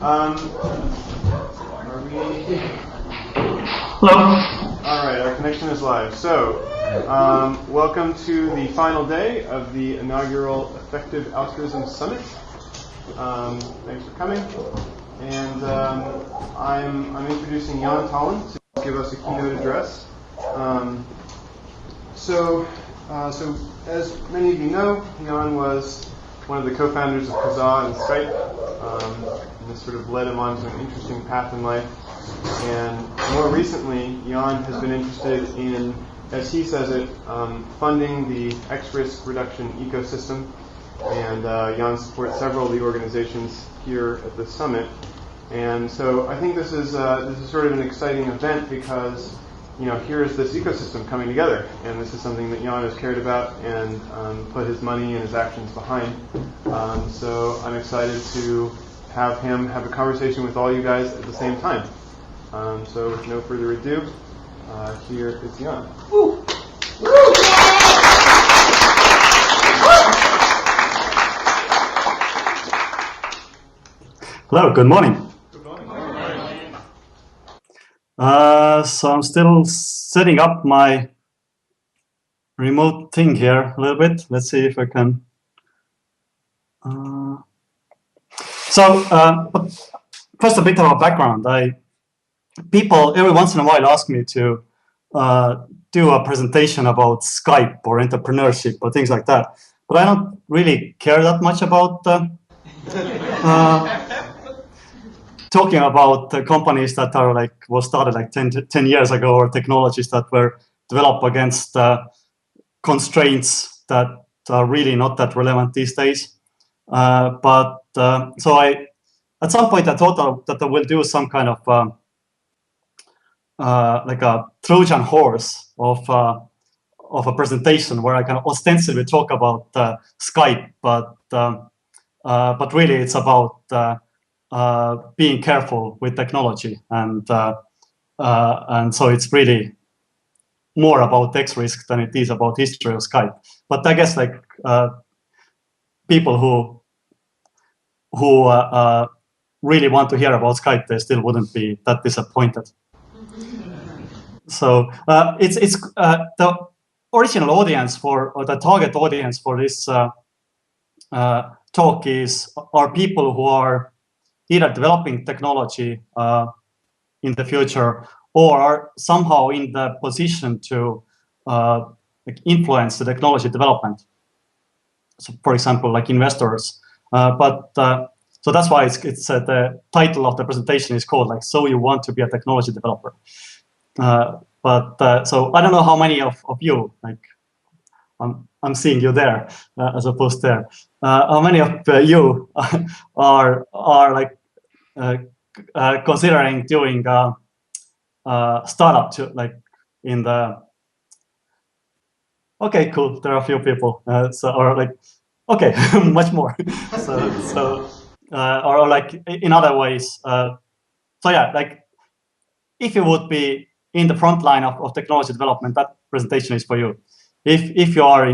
Are we? Hello. All right, our connection is live. So, welcome to the final day of the inaugural Effective Altruism Summit. Thanks for coming. And I'm introducing Jaan Tallinn to give us a keynote address. So as many of you know, Jaan was one of the co-founders of Kazaa and Skype. And this sort of led him onto an interesting path in life. And more recently, Jaan has been interested in, as he says it, funding the X-risk reduction ecosystem. And Jaan supports several of the organizations here at the summit. And so I think this is sort of an exciting event because, here is this ecosystem coming together, and this is something that Jaan has cared about and put his money and his actions behind. So I'm excited to have him have a conversation with all you guys at the same time. So with no further ado, here is Jaan. Hello, good morning. So I'm still setting up my remote thing here a little bit. Let's see if I can. First a bit of a background. People every once in a while ask me to do a presentation about Skype or entrepreneurship or things like that, but I don't really care that much about talking about the companies that are was started 10 years ago, or technologies that were developed against constraints that are really not that relevant these days. So at some point I thought that I will do some kind of like a Trojan horse of a presentation where I can ostensibly talk about Skype, but really it's about being careful with technology, and so it's really more about X-risk than it is about history of Skype. But I guess people who really want to hear about Skype, they still wouldn't be that disappointed. So it's the original audience or the target audience for this talk are people who are either developing technology in the future or are somehow in the position to influence the technology development. So, for example, investors. So that's why it's the title of the presentation is called "So You Want to Be a Technology Developer." So I don't know how many of you, I'm seeing you there as opposed there. How many of you are considering doing startup in the? Okay, cool. There are a few people. Okay, much more. Or in other ways. So yeah, if you would be in the front line of technology development, that presentation is for you. If you are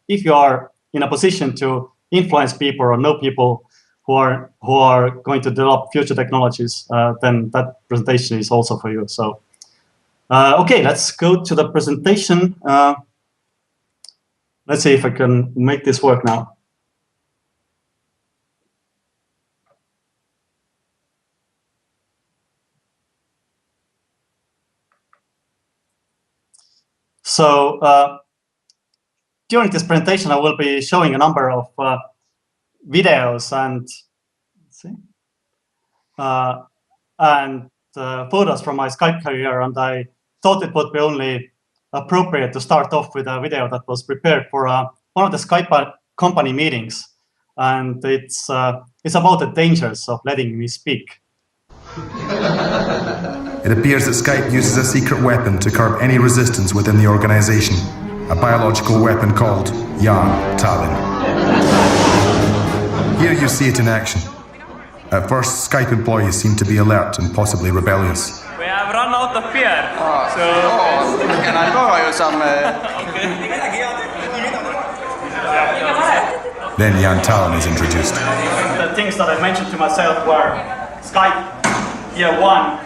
if you are in a position to influence people or know people who are going to develop future technologies, then that presentation is also for you. So okay, let's go to the presentation. Let's see if I can make this work now. So during this presentation, I will be showing a number of videos and photos from my Skype career, and I thought it would be only appropriate to start off with a video that was prepared for one of the Skype company meetings, and it's about the dangers of letting me speak. It appears that Skype uses a secret weapon to curb any resistance within the organization, a biological weapon called Jaan Tallinn. Here you see it in action. At first, Skype employees seem to be alert and possibly rebellious. We have run out of beer, Can I borrow you some? Then Jaan Tallinn is introduced. The things that I mentioned to myself were Skype year 1,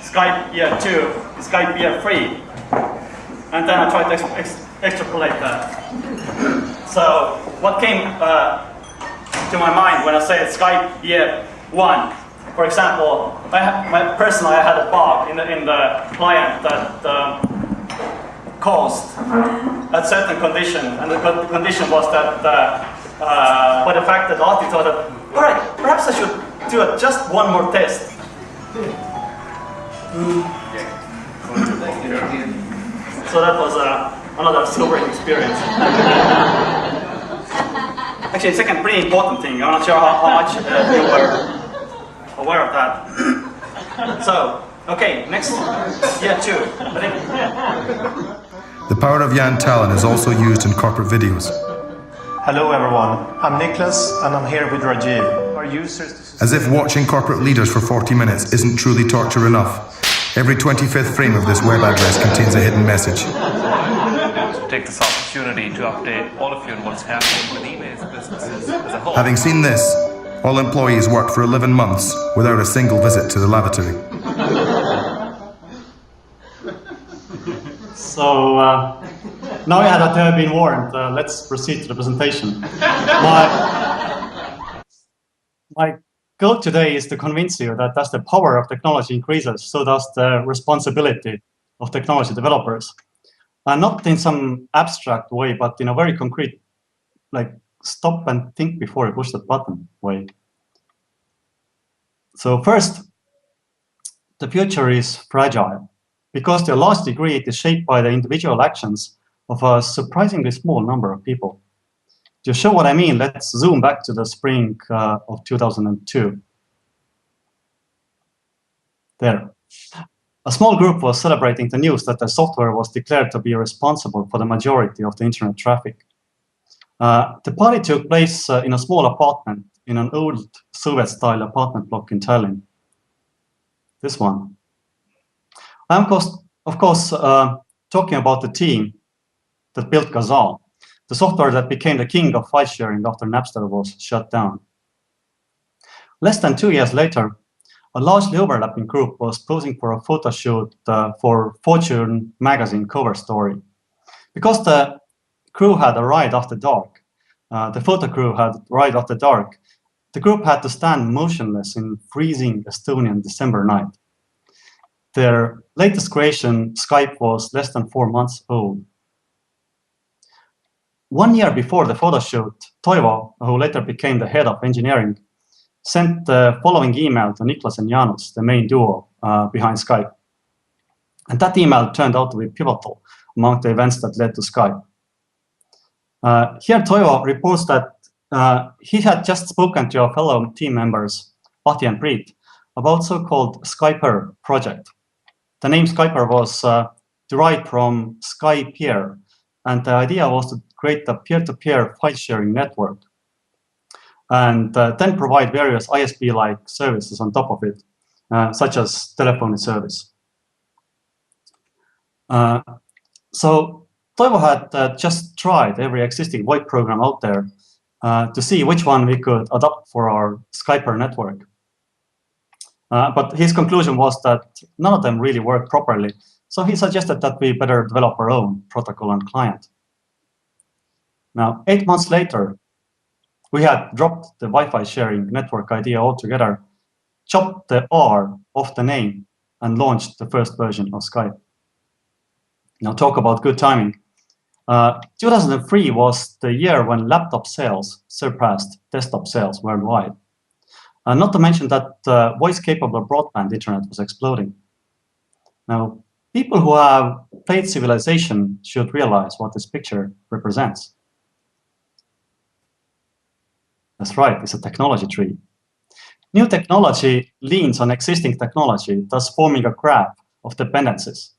Skype year 2, Skype year 3. And then I tried to extrapolate that. So what came to my mind when I said Skype year 1? For example, personally I had a bug in the client that caused a certain condition, and the condition was that by the fact that Ahti thought that, all right, perhaps I should do just one more test. So that was another sobering experience. Actually, second pretty important thing. I'm not sure how much you were aware of that. So, okay, next year 2. The power of Jaan Tallinn is also used in corporate videos. Hello everyone, I'm Niklas and I'm here with Rajiv. Our users As if watching corporate leaders for 40 minutes isn't truly torture enough, every 25th frame of this web address contains a hidden message. Take this opportunity to update all of you on what's happening with emails businesses as a whole. Having seen this, all employees worked for 11 months without a single visit to the lavatory. So now that I've been warned, let's proceed to the presentation. My goal today is to convince you that as the power of technology increases, so does the responsibility of technology developers. Not in some abstract way, but in a very concrete, like stop and think before you push the button way. So first, the future is fragile because to a large degree it is shaped by the individual actions of a surprisingly small number of people. To show what I mean, let's zoom back to the spring of 2002. There. A small group was celebrating the news that the software was declared to be responsible for the majority of the internet traffic. The party took place in a small apartment in an old Soviet-style apartment block in Tallinn. This one. I'm of course talking about the team that built GiveWell, the software that became the king of file sharing after Napster was shut down. Less than 2 years later, a largely overlapping group was posing for a photo shoot for Fortune magazine cover story. Because the crew had arrived after dark, the photo crew had arrived after dark, the group had to stand motionless in freezing Estonian December night. Their latest creation, Skype, was less than 4 months old. 1 year before the photo shoot, Toivo, who later became the head of engineering, sent the following email to Niklas and Jaanus, the main duo behind Skype. And that email turned out to be pivotal among the events that led to Skype. Here Toivo reports that he had just spoken to our fellow team members, Ahti and Priit, about so-called Skyper project. The name Skyper was derived from Sky Peer, and the idea was to create a peer-to-peer file-sharing network and then provide various ISP-like services on top of it, such as telephony service. So Toivo had just tried every existing VoIP program out there to see which one we could adopt for our Skyper network. But his conclusion was that none of them really worked properly, so he suggested that we better develop our own protocol and client. Now, 8 months later, we had dropped the Wi-Fi sharing network idea altogether, chopped the R off the name, and launched the first version of Skype. Now, talk about good timing. 2003 was the year when laptop sales surpassed desktop sales worldwide. Not to mention that voice-capable broadband internet was exploding. Now, people who have played Civilization should realize what this picture represents. That's right, it's a technology tree. New technology leans on existing technology, thus forming a graph of dependencies.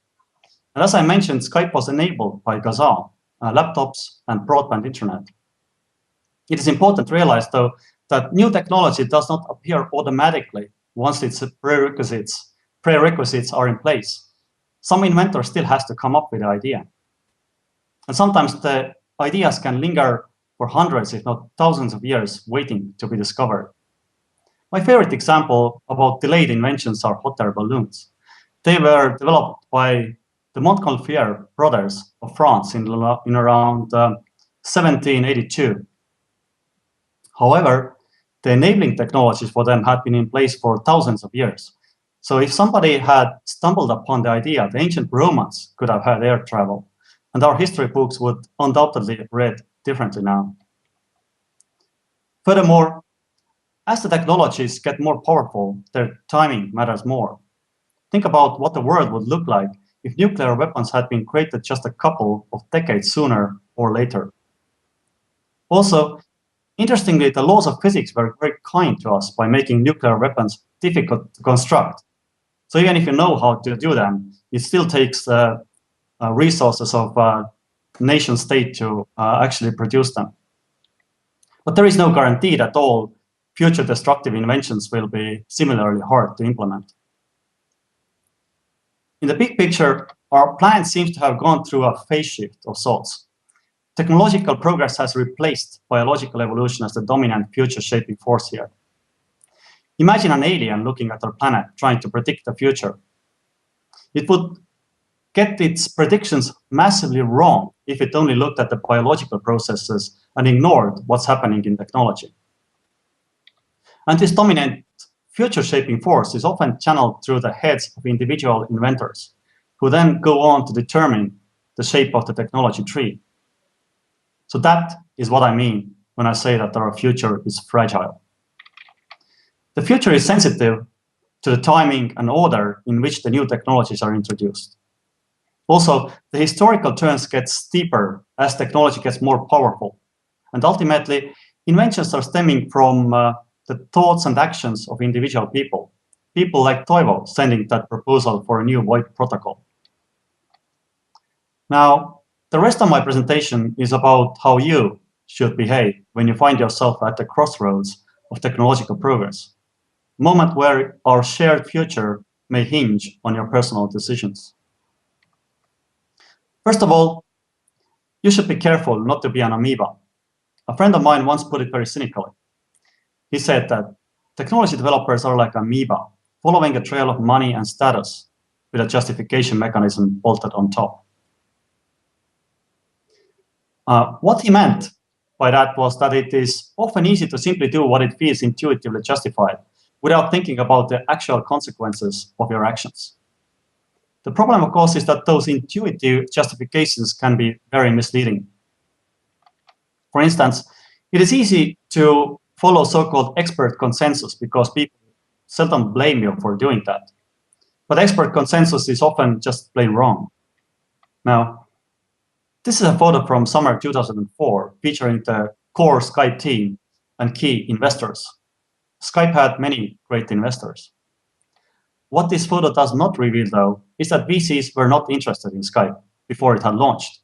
And as I mentioned, Skype was enabled by GiveWell, laptops, and broadband internet. It is important to realize, though, that new technology does not appear automatically once its prerequisites are in place. Some inventor still has to come up with the idea. And sometimes the ideas can linger for hundreds, if not thousands of years waiting to be discovered. My favorite example about delayed inventions are hot air balloons. They were developed by the Montgolfier brothers of France in around 1782. However, the enabling technologies for them had been in place for thousands of years. So if somebody had stumbled upon the idea, the ancient Romans could have had air travel, and our history books would undoubtedly have read differently now. Furthermore, as the technologies get more powerful, their timing matters more. Think about what the world would look like if nuclear weapons had been created just a couple of decades sooner or later. Also, interestingly, the laws of physics were very kind to us by making nuclear weapons difficult to construct. So even if you know how to do them, it still takes resources of nation state to actually produce them. But there is no guarantee that all future destructive inventions will be similarly hard to implement. In the big picture, our planet seems to have gone through a phase shift of sorts. Technological progress has replaced biological evolution as the dominant future-shaping force here. Imagine an alien looking at our planet, trying to predict the future. It would get its predictions massively wrong if it only looked at the biological processes and ignored what's happening in technology. And this dominant future-shaping force is often channeled through the heads of individual inventors, who then go on to determine the shape of the technology tree. So that is what I mean when I say that our future is fragile. The future is sensitive to the timing and order in which the new technologies are introduced. Also, the historical turns get steeper as technology gets more powerful. And ultimately, inventions are stemming from the thoughts and actions of individual people. People like Toivo sending that proposal for a new VoIP protocol. Now, the rest of my presentation is about how you should behave when you find yourself at the crossroads of technological progress, a moment where our shared future may hinge on your personal decisions. First of all, you should be careful not to be an amoeba. A friend of mine once put it very cynically. He said that technology developers are like amoeba, following a trail of money and status with a justification mechanism bolted on top. What he meant by that was that it is often easy to simply do what it feels intuitively justified without thinking about the actual consequences of your actions. The problem, of course, is that those intuitive justifications can be very misleading. For instance, it is easy to follow so-called expert consensus because people seldom blame you for doing that. But expert consensus is often just plain wrong. Now, this is a photo from summer 2004 featuring the core Skype team and key investors. Skype had many great investors. What this photo does not reveal, though, is that VCs were not interested in Skype before it had launched.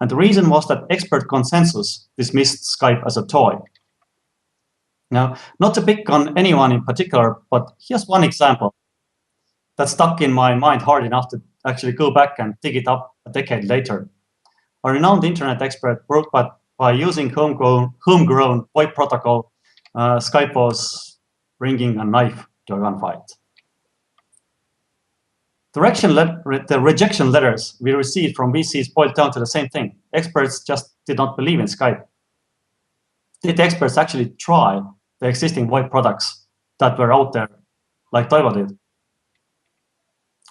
And the reason was that expert consensus dismissed Skype as a toy. Now, not to pick on anyone in particular, but here's one example that stuck in my mind hard enough to actually go back and dig it up a decade later. A renowned internet expert wrote that by using homegrown VoIP protocol, Skype was bringing a knife to a gunfight. The rejection letters we received from VCs boiled down to the same thing. Experts just did not believe in Skype. Did the experts actually try the existing VoIP products that were out there, like Toivo did?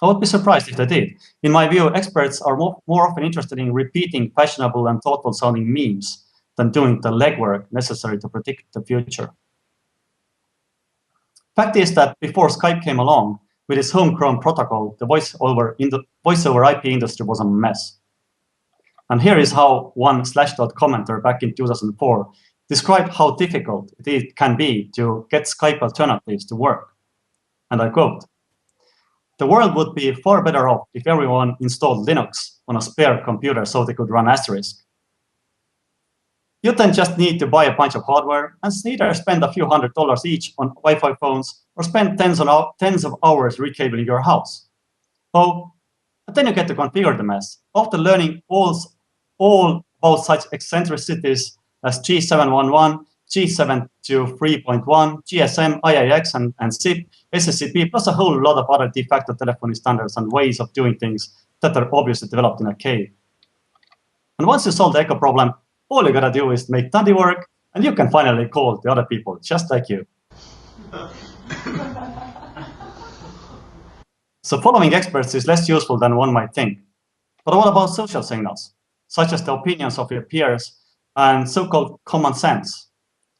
I would be surprised if they did. In my view, experts are more often interested in repeating fashionable and thoughtful sounding memes than doing the legwork necessary to predict the future. Fact is that before Skype came along, with its homegrown protocol, the voice over IP industry was a mess. And here is how one Slashdot commenter back in 2004 described how difficult it can be to get Skype alternatives to work. And I quote, "The world would be far better off if everyone installed Linux on a spare computer so they could run Asterisk. You then just need to buy a bunch of hardware and either spend a few $100s each on Wi-Fi phones or spend tens of hours recabling your house. Oh, and then you get to configure the mess. After learning all about such eccentricities as G711, G723.1, GSM, IIX, and SIP, SSCP, plus a whole lot of other de facto telephony standards and ways of doing things that are obviously developed in a cave. And once you solve the echo problem, all you gotta do is make Tandy work, and you can finally call the other people just like you. So following experts is less useful than one might think. But what about social signals, such as the opinions of your peers and so-called common sense?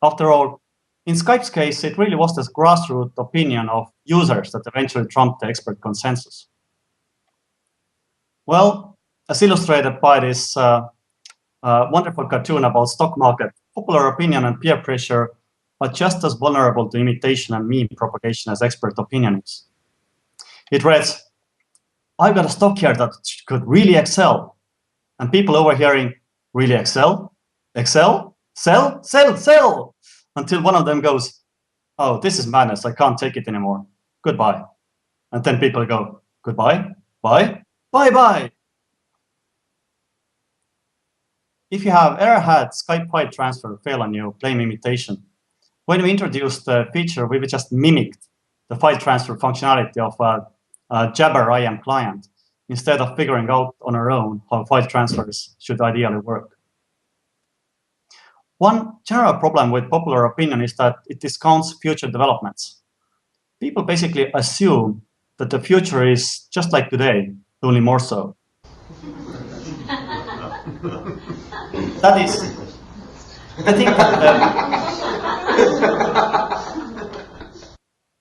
After all, in Skype's case, it really was this grassroots opinion of users that eventually trumped the expert consensus. Well, as illustrated by this wonderful cartoon about stock market, popular opinion and peer pressure are just as vulnerable to imitation and meme propagation as expert opinion is. It reads, "I've got a stock here that could really excel." And people overhearing, "Really excel? Excel? Sell? Sell? Sell?" Until one of them goes, "Oh, this is madness. I can't take it anymore. Goodbye." And then people go, "Goodbye? Bye? Bye bye." If you have ever had Skype file transfer fail on you, blame imitation. When we introduced the feature, we just mimicked the file transfer functionality of a Jabber IM client instead of figuring out on our own how file transfers should ideally work. One general problem with popular opinion is that it discounts future developments. People basically assume that the future is just like today, only more so. That is, I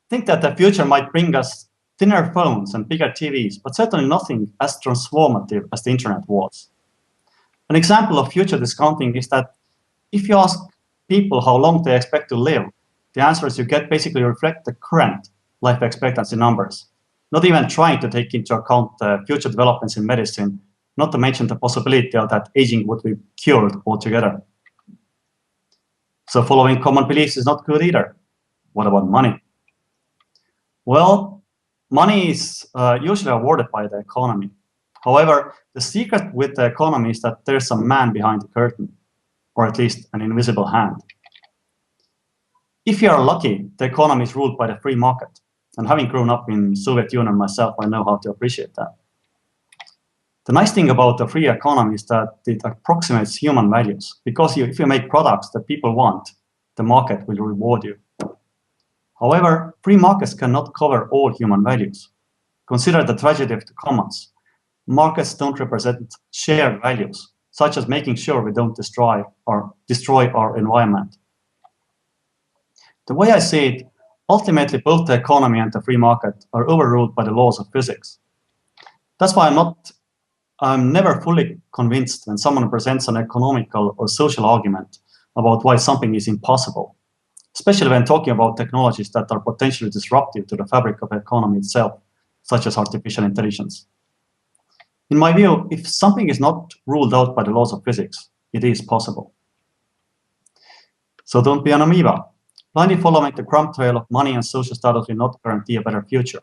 think that the future might bring us thinner phones and bigger TVs, but certainly nothing as transformative as the internet was. An example of future discounting is that if you ask people how long they expect to live, the answers you get basically reflect the current life expectancy numbers, not even trying to take into account the future developments in medicine, not to mention the possibility that aging would be cured altogether. So following common beliefs is not good either. What about money? Well, money is usually awarded by the economy. However, the secret with the economy is that there's a man behind the curtain, or at least an invisible hand. If you are lucky, the economy is ruled by the free market. And having grown up in Soviet Union myself, I know how to appreciate that. The nice thing about the free economy is that it approximates human values, because if you make products that people want, the market will reward you. However, free markets cannot cover all human values. Consider the tragedy of the commons. Markets don't represent shared values, such as making sure we don't destroy our environment. The way I see it, ultimately both the economy and the free market are overruled by the laws of physics. That's why I'm never fully convinced when someone presents an economical or social argument about why something is impossible, especially when talking about technologies that are potentially disruptive to the fabric of the economy itself, such as artificial intelligence. In my view, if something is not ruled out by the laws of physics, it is possible. So don't be an amoeba. Blindly following the crumb trail of money and social status will not guarantee a better future.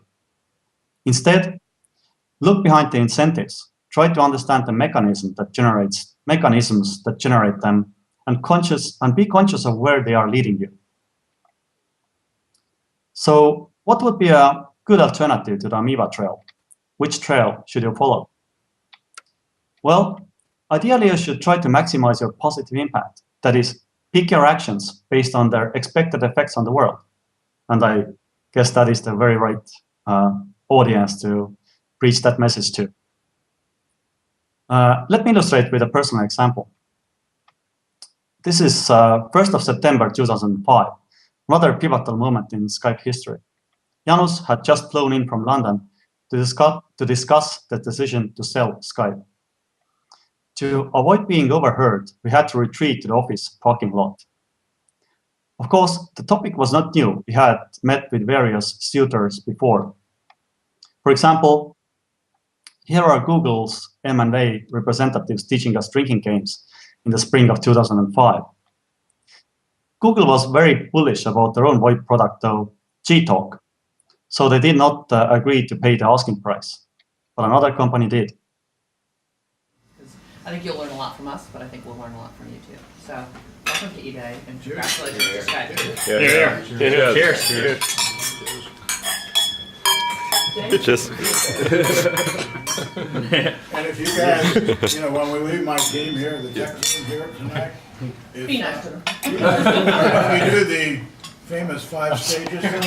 Instead, look behind the incentives. Try to understand the mechanisms that generate them, and be conscious of where they are leading you. So, what would be a good alternative to the amoeba trail? Which trail should you follow? Well, ideally you should try to maximize your positive impact. That is, pick your actions based on their expected effects on the world. And I guess that is the very right audience to preach that message to. Let me illustrate with a personal example. This is 1st of September 2005, another pivotal moment in Skype history. Jaanus had just flown in from London to discuss the decision to sell Skype. To avoid being overheard, we had to retreat to the office parking lot. Of course, the topic was not new. We had met with various suitors before. For example, here are Google's M&A representatives teaching us drinking games in the spring of 2005. Google was very bullish about their own VoIP product, though, Gtalk, so they did not agree to pay the asking price, but another company did. I think you'll learn a lot from us, but I think we'll learn a lot from you too. So welcome to eBay and congratulations to Skype. Cheers. Cheers. And if you guys, when we leave my team here, the tech team here tonight, Be nice to them. we do the famous 5 stages. Don't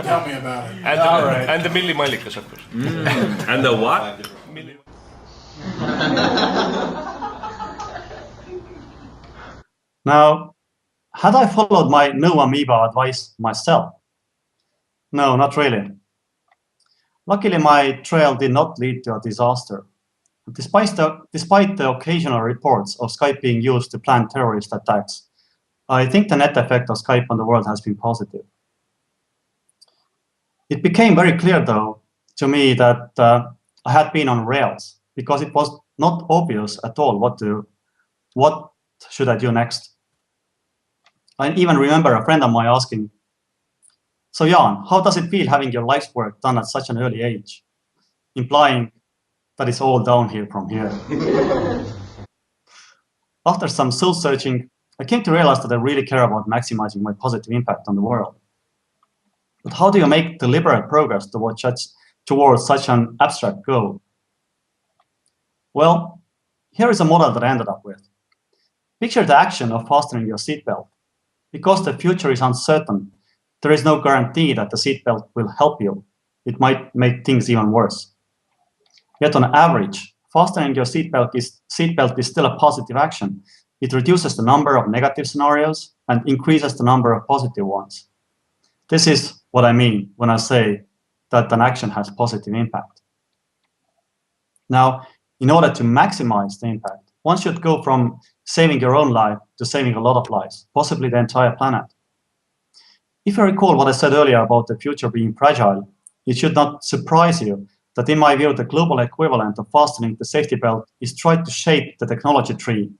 tell me about it. And the millimallikas, of course. And the what? Now, had I followed my no amoeba advice myself? No, not really. Luckily, my trail did not lead to a disaster. Despite the occasional reports of Skype being used to plan terrorist attacks, I think the net effect of Skype on the world has been positive. It became very clear, though, to me that I had been on rails because it was not obvious at all what should I do next. I even remember a friend of mine asking, "So Jaan, how does it feel having your life's work done at such an early age?" Implying that it's all downhill from here. After some soul searching, I came to realize that I really care about maximizing my positive impact on the world. But how do you make deliberate progress towards such an abstract goal? Well, here is a model that I ended up with. Picture the action of fastening your seatbelt. Because the future is uncertain, there is no guarantee that the seatbelt will help you. It might make things even worse. Yet on average, fastening your seatbelt is still a positive action. It reduces the number of negative scenarios and increases the number of positive ones. This is what I mean when I say that an action has positive impact. Now, in order to maximize the impact, one should go from saving your own life to saving a lot of lives, possibly the entire planet. If you recall what I said earlier about the future being fragile, it should not surprise you that in my view, the global equivalent of fastening the safety belt is try to shape the technology tree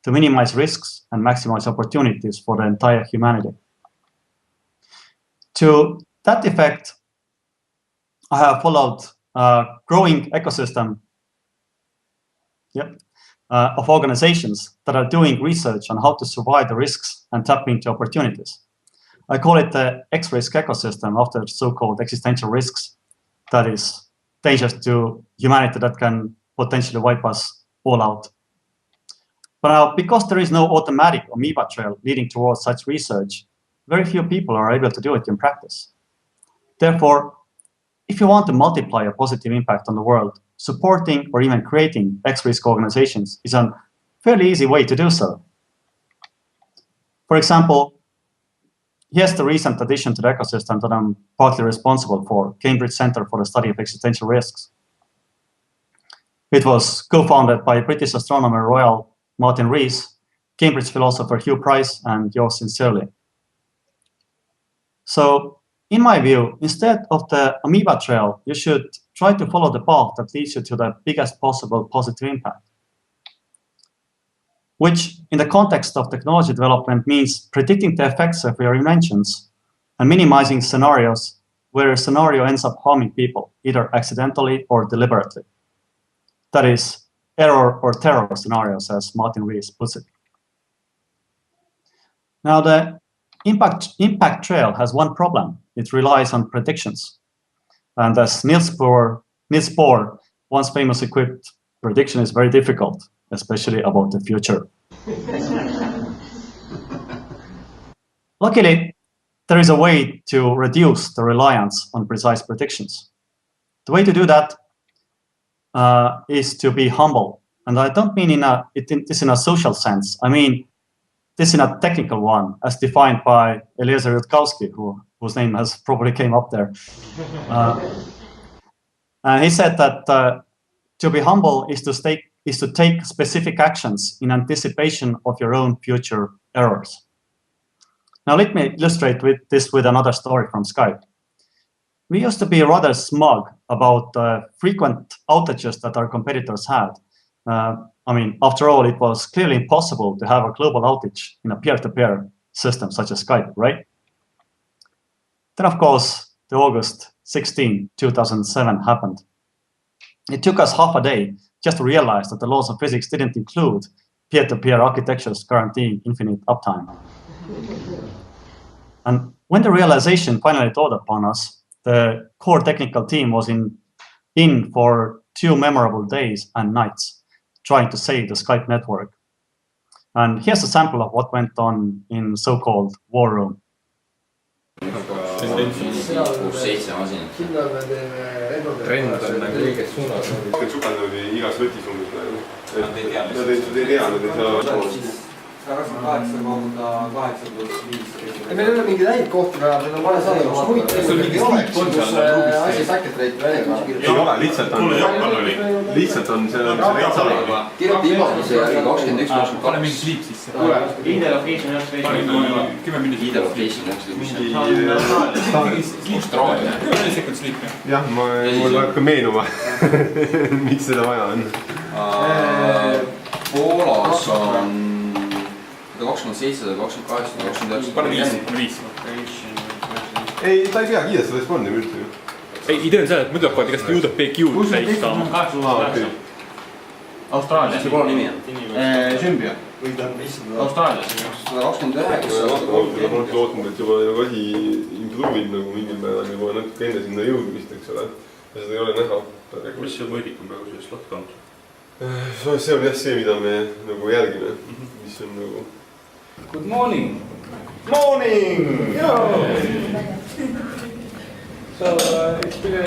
to minimize risks and maximize opportunities for the entire humanity. To that effect, I have followed a growing ecosystem of organizations that are doing research on how to survive the risks and tap into opportunities. I call it the X-risk ecosystem after so-called existential risks, that is, dangers to humanity that can potentially wipe us all out. But now, because there is no automatic amoeba trail leading towards such research, very few people are able to do it in practice. Therefore, if you want to multiply a positive impact on the world, supporting or even creating X-risk organizations is a fairly easy way to do so. For example, here's the recent addition to the ecosystem that I'm partly responsible for, Cambridge Center for the Study of Existential Risks. It was co-founded by British astronomer Royal Martin Rees, Cambridge philosopher Hugh Price, and yours sincerely. So, in my view, instead of the amoeba trail, you should try to follow the path that leads you to the biggest possible positive impact, which in the context of technology development means predicting the effects of your inventions and minimizing scenarios where a scenario ends up harming people, either accidentally or deliberately. That is, error or terror scenarios, as Martin Rees puts it. Now, the impact trail has one problem. It relies on predictions. And as Niels Bohr once famously quipped, prediction is very difficult, especially about the future. Luckily, there is a way to reduce the reliance on precise predictions. The way to do that is to be humble. And I don't mean this in a social sense. I mean this in a technical one, as defined by Eliezer Yudkowsky, whose name has probably came up there. And he said that to be humble is to take specific actions in anticipation of your own future errors. Now, let me illustrate this with another story from Skype. We used to be rather smug about the frequent outages that our competitors had. After all, it was clearly impossible to have a global outage in a peer-to-peer system such as Skype, right? Then, of course, the August 16, 2007 happened. It took us half a day just to realize that the laws of physics didn't include peer-to-peer architectures guarantee infinite uptime. And when the realization finally dawned upon us, the core technical team was in for 2 memorable days and nights trying to save the Skype network. And here's a sample of what went on in so-called war room. trend on nagu õiges suunas. Sukelduvad igas võtis umbes praegu. Nad ei tea, nad ei saa. 8,8 + 5. Meil ei ole mingeid häid kohti vaja, meil on vaja saada üks muid asi säketreid välja. Ei ole, lihtsalt on see reaalsala. Kirjuta imaduse ja 21. Pane mingi sleep sisse. ID location jaoks veidi. 10 minutit. ID location jaoks Austraalia. 10 sekund sleep. Jah, mul läheb ka meenuma, miks seda vaja on. Poolas on 27, 28, 29. Pane 5. Ei, ta ei pea kiiresti respondima üldse ju. Ei, idee on see, et muidu hakkavad igast juudab PQ-d täis saama. Austraalias. See pole nimi on? Sümbio. Austraalias. 129. Ma olen lootnud, et juba nagu asi improvid nagu mingil päeval juba natuke enne sinna jõudmist, eks ole. Ja seda ei ole näha. Mis see mõõdik on praegu see slot count? See on jah see, mida me nagu jälgime, mis on nagu... Good morning! Morning! So it's been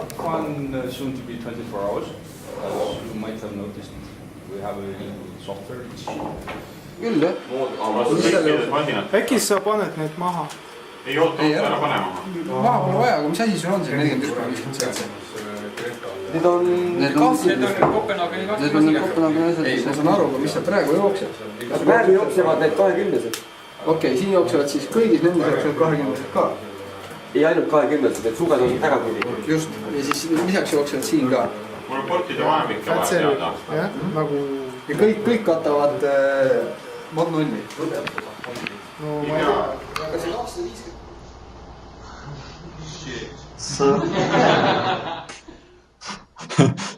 a fun, soon to be 24 hours. As you might have noticed, we have a new software. Küll jah. Äkki sa paned need maha? Ei oota, ära pane maha. Maha pole vaja, aga mis asi sul on see 41,57? Need on Kopenhaageni asjad, ma saan aru, mis sa praegu jookseb. Praegu jooksevad need 20-sed. Okei, siin jooksevad siis kõigis nendes jooksevad 20-sed ka. Ei ainult 20-sed, need suged on tagapidi. Just, ja siis lisaks jooksevad siin ka. Mul on portide vahemikke vaja teada. Jah, nagu... Ja kõik katavad mod 0. No ma ei tea. Aga see 250...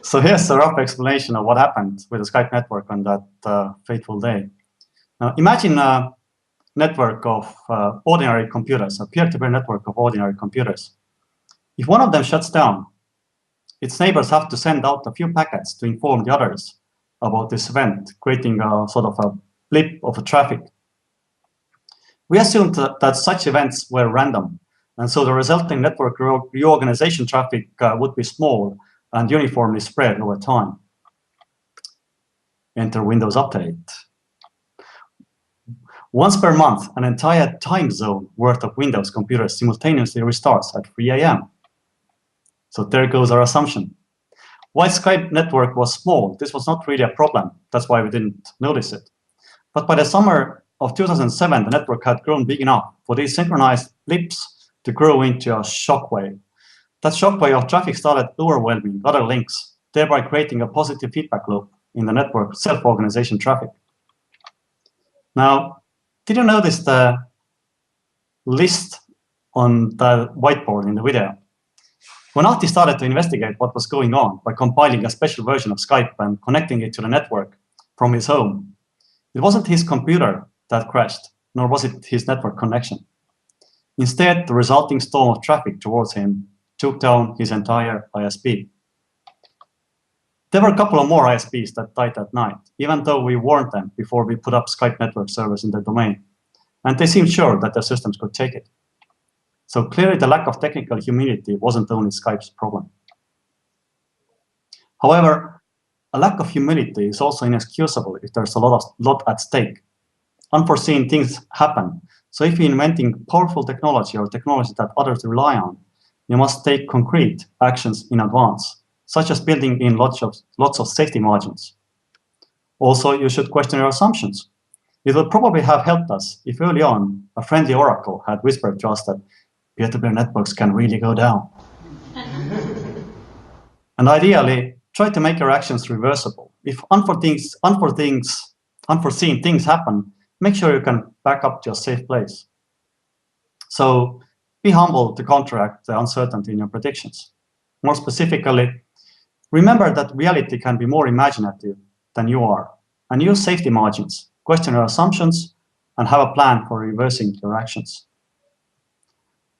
So here's a rough explanation of what happened with the Skype network on that fateful day. Now imagine a network of ordinary computers, a peer-to-peer network of ordinary computers. If one of them shuts down, its neighbors have to send out a few packets to inform the others about this event, creating a sort of a blip of traffic. We assumed that such events were random, and so the resulting network reorganization traffic would be small and uniformly spread over time. Enter Windows Update. Once per month, an entire time zone worth of Windows computers simultaneously restarts at 3 a.m. So there goes our assumption. While Skype network was small, this was not really a problem. That's why we didn't notice it. But by the summer of 2007, the network had grown big enough for these synchronized blips to grow into a shockwave. That shockwave of traffic started overwhelming other links, thereby creating a positive feedback loop in the network self-organization traffic. Now, did you notice the list on the whiteboard in the video? When Ahti started to investigate what was going on by compiling a special version of Skype and connecting it to the network from his home, it wasn't his computer that crashed, nor was it his network connection. Instead, the resulting storm of traffic towards him took down his entire ISP. There were a couple of more ISPs that died that night, even though we warned them before we put up Skype network servers in their domain, and they seemed sure that their systems could take it. So clearly the lack of technical humility wasn't only Skype's problem. However, a lack of humility is also inexcusable if there's a lot at stake. Unforeseen things happen, so if you're inventing powerful technology or technology that others rely on, you must take concrete actions in advance, such as building in lots of safety margins. Also, you should question your assumptions. It would probably have helped us if early on a friendly oracle had whispered to us that peer-to-peer networks can really go down. And ideally, try to make your actions reversible. If unforeseen things happen, make sure you can back up to a safe place. So be humble to counteract the uncertainty in your predictions. More specifically, remember that reality can be more imaginative than you are, and use safety margins, question your assumptions, and have a plan for reversing your actions.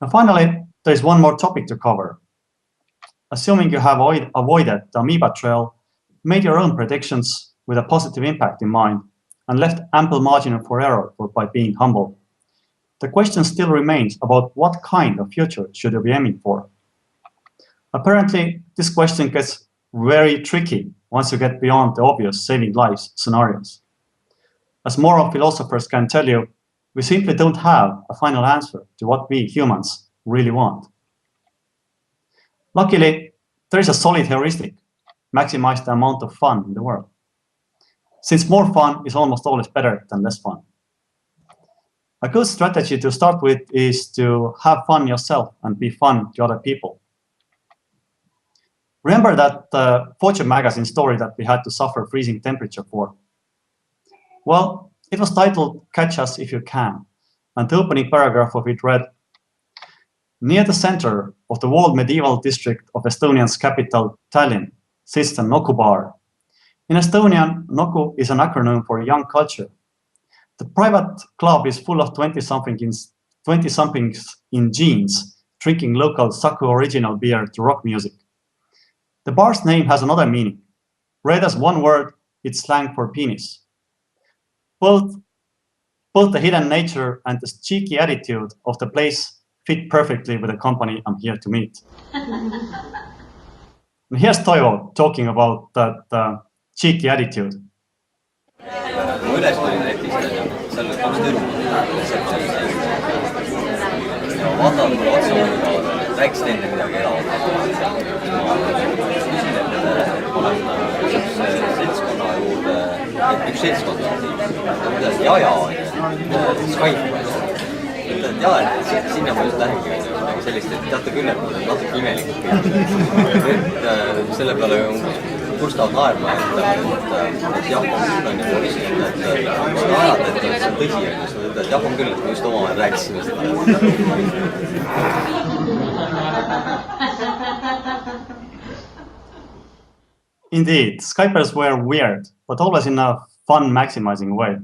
And finally, there is one more topic to cover. Assuming you have avoided the amoeba trail, made your own predictions with a positive impact in mind, and left ample margin for error by being humble, the question still remains about what kind of future should you be aiming for. Apparently, this question gets very tricky once you get beyond the obvious saving lives scenarios. As moral philosophers can tell you, we simply don't have a final answer to what we humans really want. Luckily, there is a solid heuristic: maximize the amount of fun in the world, since more fun is almost always better than less fun. A good strategy to start with is to have fun yourself and be fun to other people. Remember that Fortune magazine story that we had to suffer freezing temperature for? Well, it was titled "Catch Us If You Can," and the opening paragraph of it read, "Near the center of the walled medieval district of Estonia's capital, Tallinn, sits the Nuku bar. In Estonian, Nuku is an acronym for young culture. The private club is full of 20-somethings in jeans, drinking local Saku original beer to rock music. The bar's name has another meaning. Read as one word, it's slang for penis. Both the hidden nature and the cheeky attitude of the place fit perfectly with the company I'm here to meet." And here's Toivo talking about that cheeky attitude. Mu üles tuli näiteks, seal olid 2 tüdrukut. Vaatan mulle otsa, rääkisid enne midagi elavat. Küsin, et ma lähen seltskonna juurde, üks seltskond on siin. Ja, Skype. Ütlen, et sinna ma just lähengi midagi sellist, et teate küll, et nad on natuke imelikud peale. Selle peale kurstavad naerma, et jah, on ju poisid, et mis te ajate, et see on tõsi, et jah, on küll, et me just omavahel rääkisime seda. Indeed, Skypers were weird, but always in a fun, maximizing way.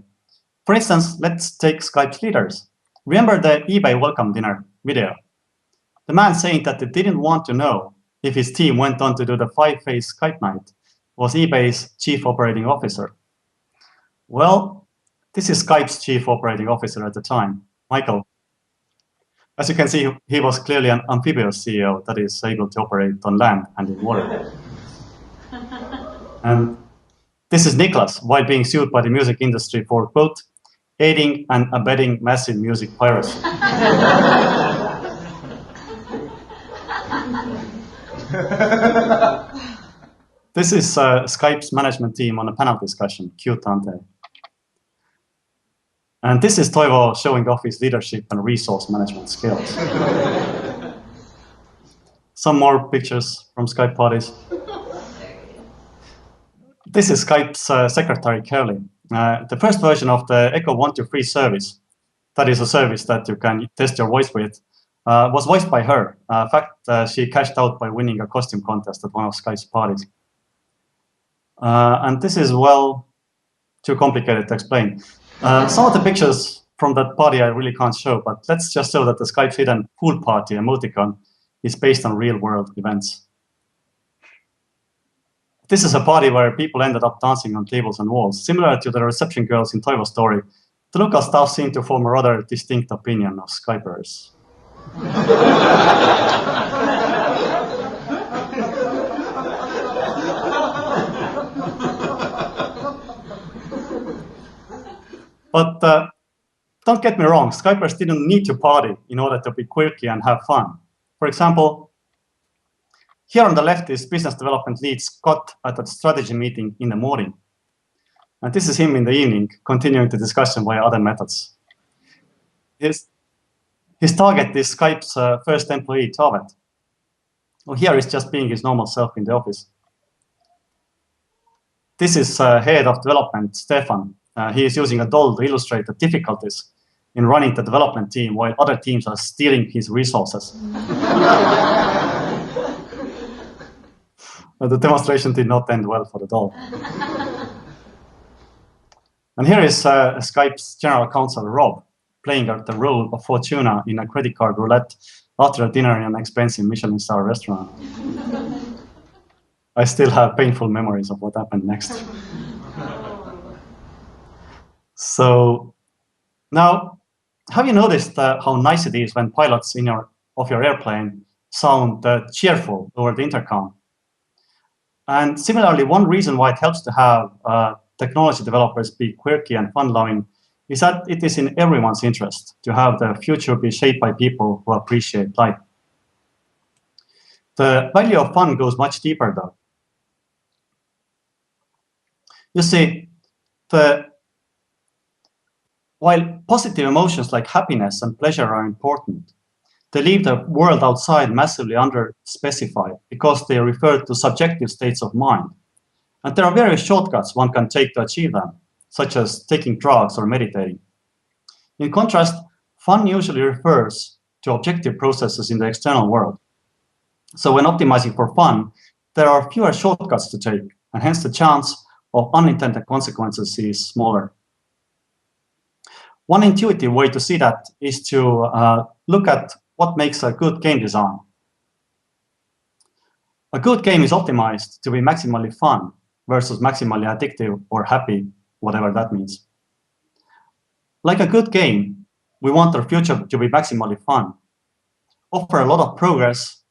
For instance, let's take Skype's leaders. Remember the eBay welcome dinner video? The man saying that they didn't want to know if his team went on to do the 5-phase Skype night was eBay's chief operating officer. Well, this is Skype's chief operating officer at the time, Michael. As you can see, he was clearly an amphibious CEO that is able to operate on land and in water. And this is Niklas, while being sued by the music industry for, quote, aiding and abetting massive music piracy. This is Skype's management team on a panel discussion, cute, aren't they? And this is Toivo showing off his leadership and resource management skills. Some more pictures from Skype parties. This is Skype's secretary, Curly. The first version of the Echo 123 service, that is a service that you can test your voice with, was voiced by her. In fact, she cashed out by winning a costume contest at one of Skype's parties. And this is, well, too complicated to explain. Some of the pictures from that party I really can't show, but let's just show that the Skype's hidden pool party emoticon is based on real-world events. This is a party where people ended up dancing on tables and walls. Similar to the reception girls in Toivo's story, the local staff seemed to form a rather distinct opinion of Skypers. But don't get me wrong, Skypers didn't need to party in order to be quirky and have fun. For example, here on the left is business development lead Scott at a strategy meeting in the morning. And this is him in the evening, continuing the discussion via other methods. His target is Skype's first employee, Taavet. Well, here is just being his normal self in the office. This is head of development, Stefan. He is using a doll to illustrate the difficulties in running the development team while other teams are stealing his resources. The demonstration did not end well for the doll. And here is Skype's general counsel, Rob, playing the role of Fortuna in a credit card roulette after a dinner in an expensive Michelin star restaurant. I still have painful memories of what happened next. So now, have you noticed how nice it is when pilots of your airplane sound cheerful over the intercom? And similarly, one reason why it helps to have technology developers be quirky and fun-loving is that it is in everyone's interest to have the future be shaped by people who appreciate life. The value of fun goes much deeper, though. You see, while positive emotions like happiness and pleasure are important, they leave the world outside massively under-specified because they refer to subjective states of mind. And there are various shortcuts one can take to achieve them, such as taking drugs or meditating. In contrast, fun usually refers to objective processes in the external world. So when optimizing for fun, there are fewer shortcuts to take, and hence the chance of unintended consequences is smaller. One intuitive way to see that is to look at what makes a good game design. A good game is optimized to be maximally fun versus maximally addictive or happy, whatever that means. Like a good game, we want our future to be maximally fun, offer a lot of progress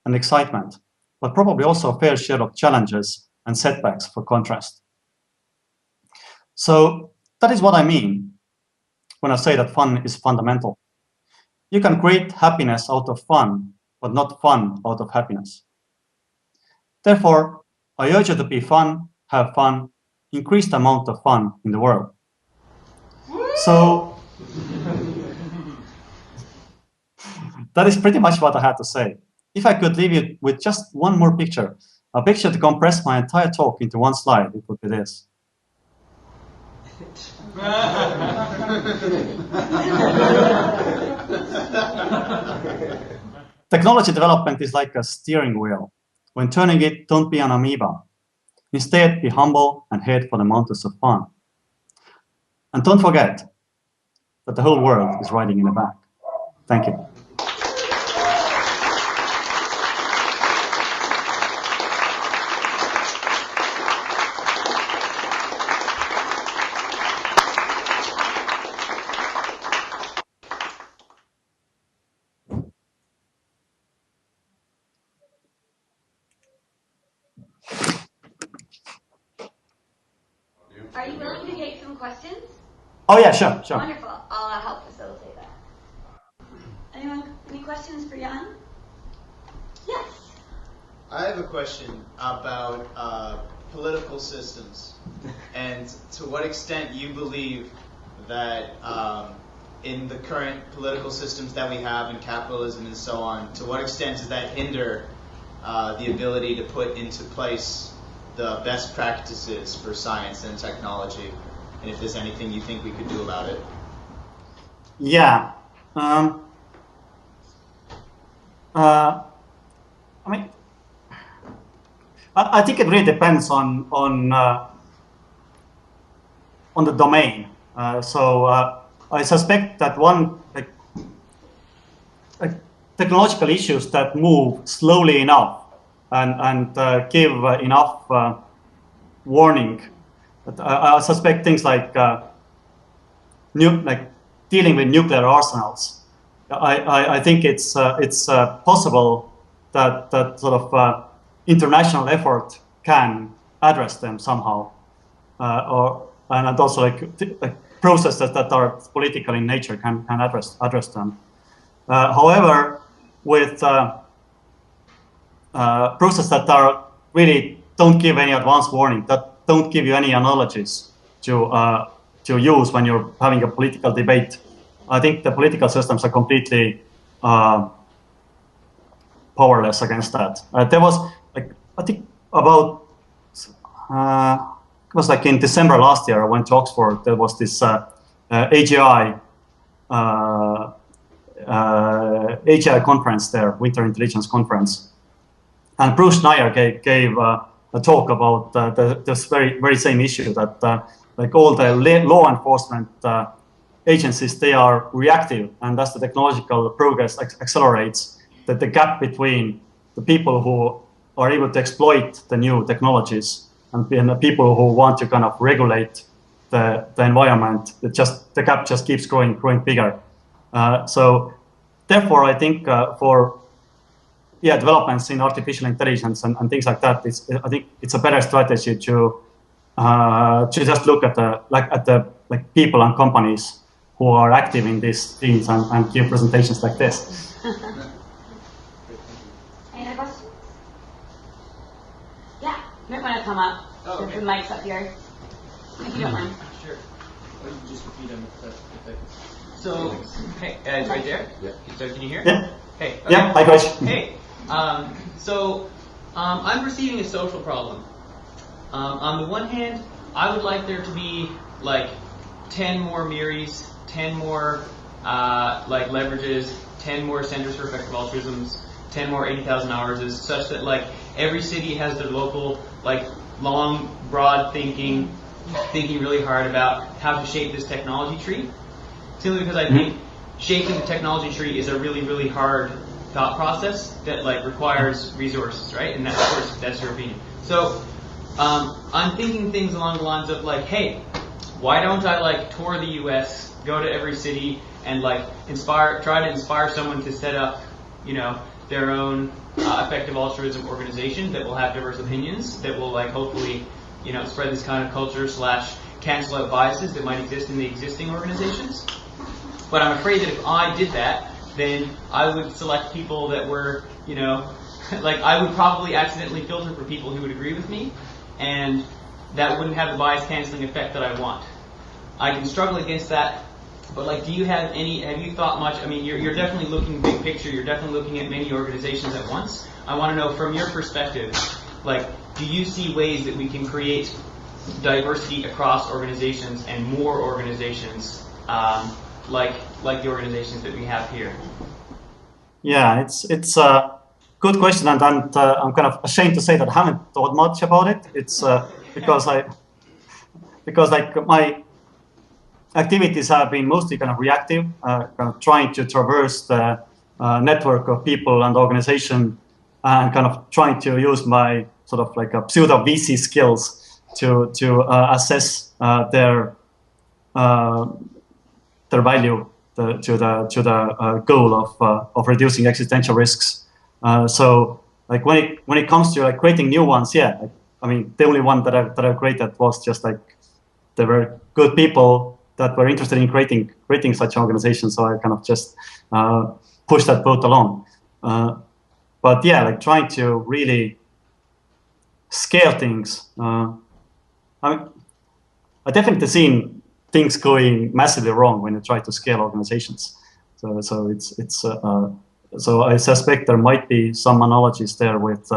and excitement, but probably also a fair share of challenges and setbacks for contrast. So that is what I mean when I say that fun is fundamental. You can create happiness out of fun, but not fun out of happiness. Therefore, I urge you to be fun, have fun, increase the amount of fun in the world. So that is pretty much what I had to say. If I could leave you with just one more picture, a picture to compress my entire talk into one slide, it would be this. Technology development is like a steering wheel. When turning it, don't be an amoeba. Instead, be humble and head for the mountains of fun. And don't forget that the whole world is riding in the back. Thank you. Are you willing to take some questions? Oh yeah, sure. Wonderful. I'll help facilitate that. Anyone? Any questions for Jaan? Yes. I have a question about political systems, and to what extent you believe that in the current political systems that we have in capitalism and so on, to what extent does that hinder the ability to put into place the best practices for science and technology, and if there's anything you think we could do about it? Yeah. I mean, I think it really depends on the domain. So I suspect that one technological issues that move slowly enough and give enough warning. I suspect things like dealing with nuclear arsenals. I think it's possible that sort of international effort can address them somehow, and also like processes that are political in nature can address them. However, with processes that are really don't give any advance warning, that don't give you any analogies to use when you're having a political debate, I think the political systems are completely powerless against that. There was, like, I think about, it was like in December last year, I went to Oxford. There was this AGI conference there, Winter Intelligence Conference. And Bruce Schneier gave a talk about this very same issue, that like all the law enforcement agencies, they are reactive, and as the technological progress accelerates, that the gap between the people who are able to exploit the new technologies and the people who want to kind of regulate the environment, the gap just keeps growing bigger. So therefore, I think for developments in artificial intelligence and things like that, I think it's a better strategy to just look at the people and companies who are active in these things and give presentations like this. Any other questions? Yeah, you might want to come up. Oh, okay. The mic's up here, if you don't mind. Sure. Just repeat them. So, hey, it's right there. Yeah. So can you hear? Yeah. Hey. Okay. Yeah. Hi, guys. Hey. I'm perceiving a social problem. On the one hand, I would like there to be like 10 more MIRIs, 10 more like leverages, 10 more centers for effective altruisms, 10 more 80,000 hours, such that like every city has their local like long, broad thinking really hard about how to shape this technology tree. Simply because I think shaping the technology tree is a really, really hard thought process that like requires resources, right? And that, of course, that's your opinion. So I'm thinking things along the lines of like, hey, why don't I like tour the U.S., go to every city, and like try to inspire someone to set up, you know, their own effective altruism organization that will have diverse opinions, that will like hopefully, you know, spread this kind of culture / cancel out biases that might exist in the existing organizations. But I'm afraid that if I did that, then I would select people that were, you know, like I would probably accidentally filter for people who would agree with me, and that wouldn't have the bias canceling effect that I want. I can struggle against that, but like, have you thought much? I mean, you're definitely looking big picture. You're definitely looking at many organizations at once. I want to know from your perspective, like, do you see ways that we can create diversity across organizations and more organizations, like the organizations that we have here? Yeah, it's a good question, and I'm kind of ashamed to say that I haven't thought much about it. It's because like my activities have been mostly kind of reactive, kind of trying to traverse the network of people and organization, and kind of trying to use my sort of like a pseudo VC skills to assess their value to the goal of reducing existential risks. So like when it comes to like creating new ones, yeah, I mean the only one that I created was just like there were good people that were interested in creating such organizations, so I kind of just pushed that boat along. But yeah, like trying to really scale things. I mean, I definitely seen things going massively wrong when you try to scale organizations. So I suspect there might be some analogies there with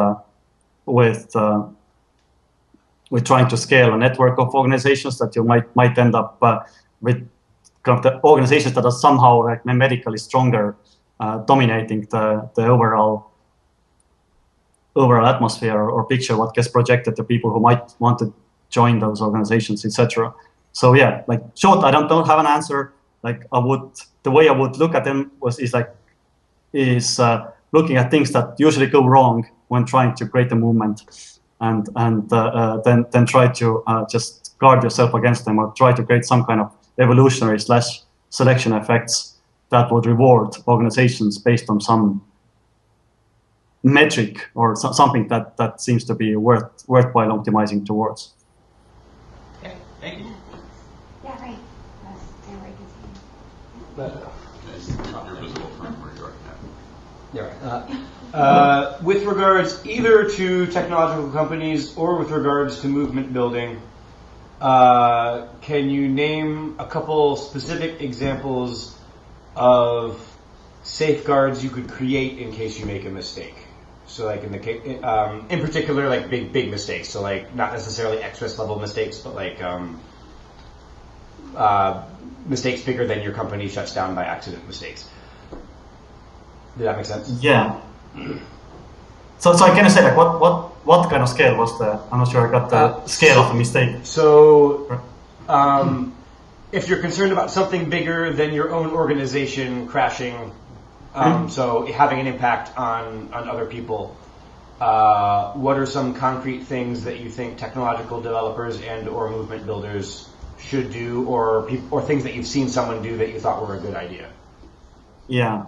trying to scale a network of organizations that you might end up with kind of the organizations that are somehow like medically stronger, dominating the overall atmosphere or picture, what gets projected to people who might want to join those organizations, etc. So yeah, like short, I don't have an answer. Like the way I would look at them is looking at things that usually go wrong when trying to create a movement, and then try to just guard yourself against them, or try to create some kind of evolutionary / selection effects that would reward organizations based on some metric or something that seems to be worthwhile optimizing towards. Okay, thank you. Yeah, right. You're visible from where you are now. Yeah. With regards either to technological companies or with regards to movement building, can you name a couple specific examples of safeguards you could create in case you make a mistake? So, like in particular, like big mistakes. So, like not necessarily excess level mistakes, but like mistakes bigger than your company shuts down by accident mistakes. Did that make sense? Yeah. So I can say like what kind of scale was the? I'm not sure I got the scale of the mistake. So if you're concerned about something bigger than your own organization crashing, so having an impact on other people, what are some concrete things that you think technological developers and or movement builders should do, or things that you've seen someone do that you thought were a good idea? Yeah.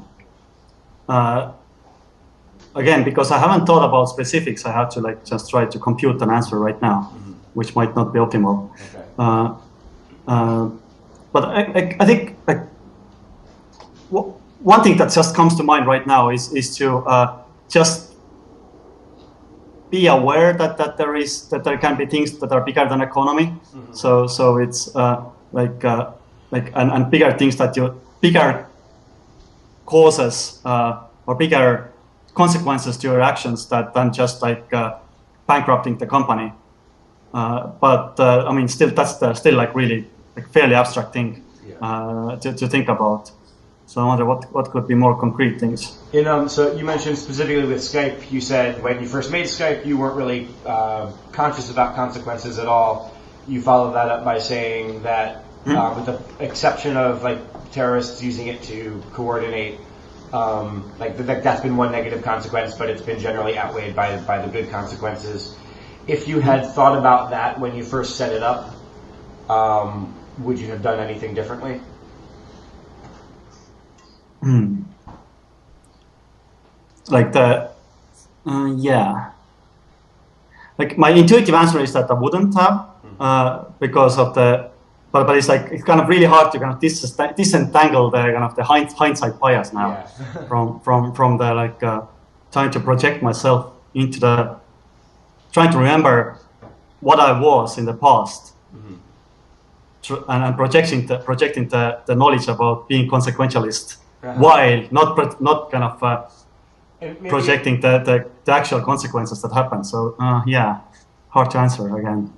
Again, because I haven't thought about specifics, I have to like just try to compute an answer right now, which might not be optimal. Okay. But I think like one thing that just comes to mind right now is to just be aware that there can be things that are bigger than economy. So it's and bigger things bigger causes or bigger consequences to your actions than just like bankrupting the company. But I mean, still that's still like really like fairly abstract thing to think about. So I wonder what could be more concrete things. So you mentioned specifically with Skype, you said when you first made Skype, you weren't really conscious about consequences at all. You followed that up by saying that with the exception of like terrorists using it to coordinate, that's been one negative consequence, but it's been generally outweighed by the good consequences. If you had thought about that when you first set it up, would you have done anything differently? Like yeah. Like my intuitive answer is that I wouldn't have because of but it's like it's kind of really hard to kind of disentangle the kind of the hindsight bias now from the like trying to project myself into trying to remember what I was in the past. And projecting the knowledge about being consequentialist while not kind of projecting the actual consequences that happen. So yeah, hard to answer again.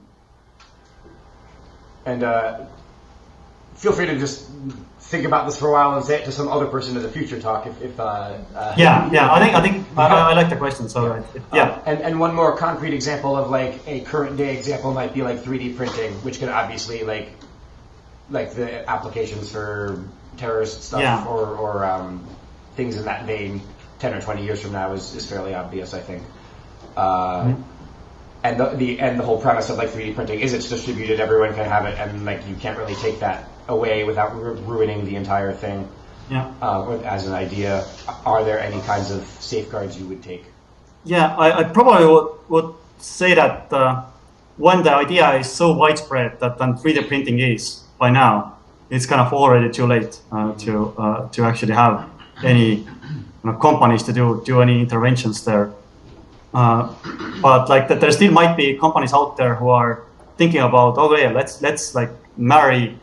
And feel free to just think about this for a while and say it to some other person in the future talk. I think I like the question. So yeah. And one more concrete example of like a current day example might be like 3D printing, which can obviously like the applications for terrorist stuff or things in that vein 10 or 20 years from now is fairly obvious, I think. And the whole premise of like 3D printing is it's distributed, everyone can have it, and like you can't really take that away without ruining the entire thing. As an idea, are there any kinds of safeguards you would take? Yeah, I probably would say that when the idea is so widespread that 3D printing is by now, it's kind of already too late to actually have any companies to do any interventions there. But like that, there still might be companies out there who are thinking about, let's like marry.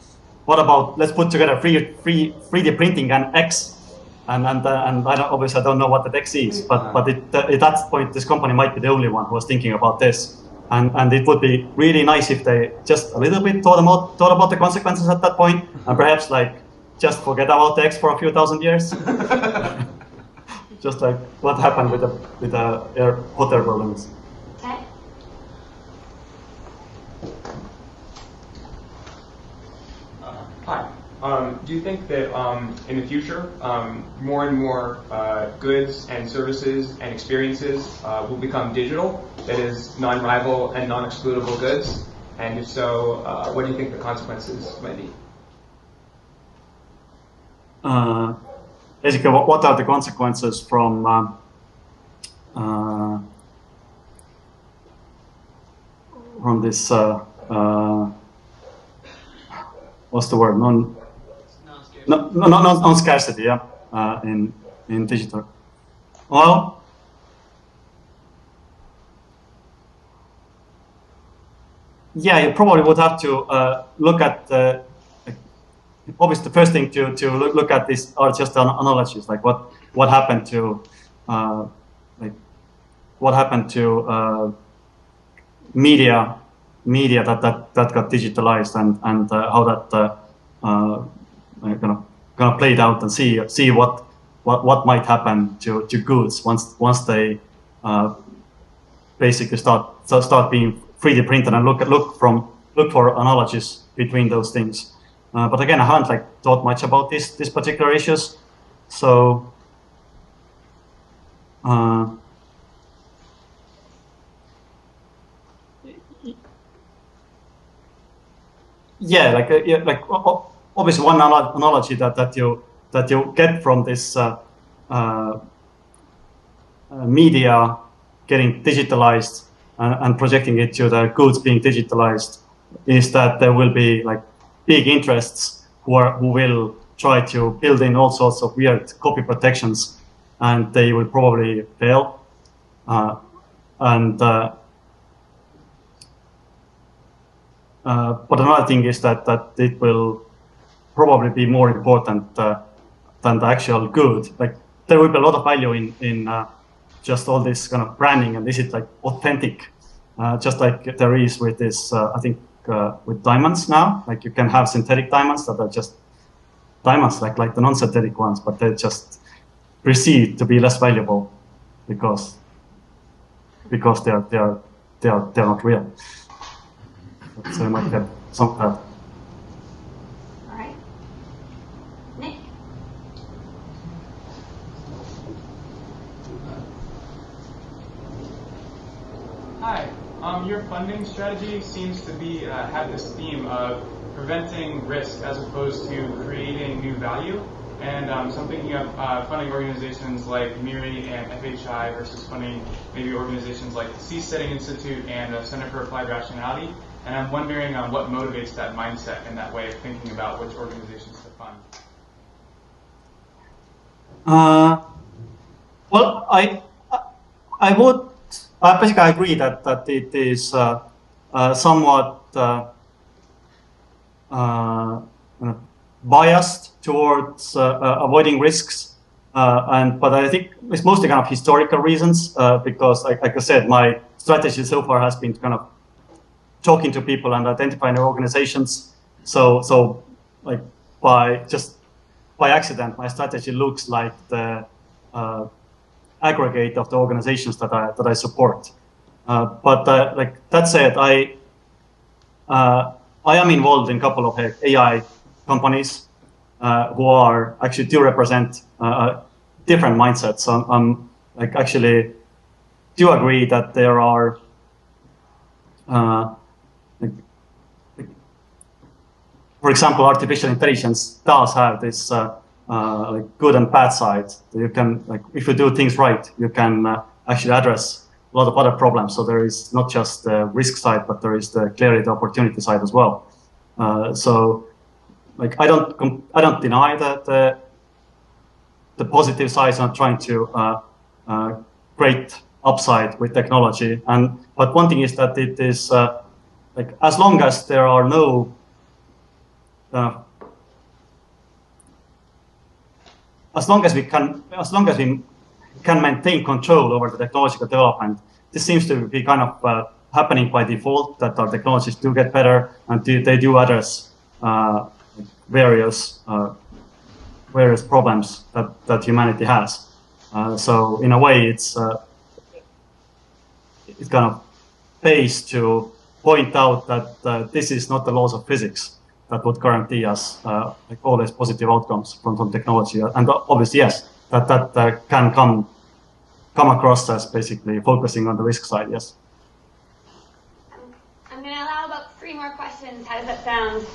What about let's put together 3D printing and X, and obviously I don't know what that X is, but at that point this company might be the only one who was thinking about this. And it would be really nice if they just a little bit thought about the consequences at that point, and perhaps like just forget about the X for a few thousand years. Just like what happened with the hot air balloons. Okay. Hi. Do you think that in the future, more and more goods and services and experiences will become digital, that is, non-rival and non-excludable goods? And if so, what do you think the consequences might be? Basically, what are the consequences from this? What's the word? Non-scarcity. Yeah, in digital. Well, yeah, you probably would have to look at. Obviously, the first thing to look at this are just analogies, like what happened to media that got digitalized and how that gonna play it out, and see what might happen to goods once they basically start being 3D printed, and look from look for analogies between those things. But again, I haven't thought much about these particular issues. So yeah, obviously one analogy that you get from this media getting digitalized and projecting it to the goods being digitalized is that there will be big interests who will try to build in all sorts of weird copy protections, and they will probably fail. But another thing is that it will probably be more important than the actual good. There will be a lot of value in just all this kind of branding, and is it authentic? Just like there is with this, I think with diamonds now, you can have synthetic diamonds that are just diamonds, like the non-synthetic ones, but they're just perceived to be less valuable because they're not real. So you might get some of that. All right. Nick? Hi. Your funding strategy seems to be have this theme of preventing risk as opposed to creating new value. And so I'm thinking of funding organizations like MIRI and FHI versus funding maybe organizations like the Seasteading Institute and the Center for Applied Rationality. And I'm wondering what motivates that mindset and that way of thinking about which organizations to fund. Well, I basically agree that it is somewhat biased towards avoiding risks, but I think it's mostly kind of historical reasons because, like I said, my strategy so far has been kind of talking to people and identifying their organizations. So by accident, my strategy looks like the aggregate of the organizations that I support. But that said, I am involved in a couple of AI companies who are actually do represent different mindsets. So I'm actually do agree that there are for example, artificial intelligence does have this good and bad side. You can, if you do things right, you can actually address a lot of other problems. So there is not just the risk side, but there is clearly the opportunity side as well. So, I don't deny that the positive sides are trying to create upside with technology. But one thing is that it is as long as there are no as long as we can maintain control over the technological development, this seems to be kind of happening by default, that our technologies do get better and they do address various problems that humanity has. So in a way, it's kind of pays to point out that this is not the laws of physics that would guarantee us always positive outcomes from technology. And obviously, yes, that can come across as basically focusing on the risk side, yes. I'm going to allow about 3 more questions. How does that sound?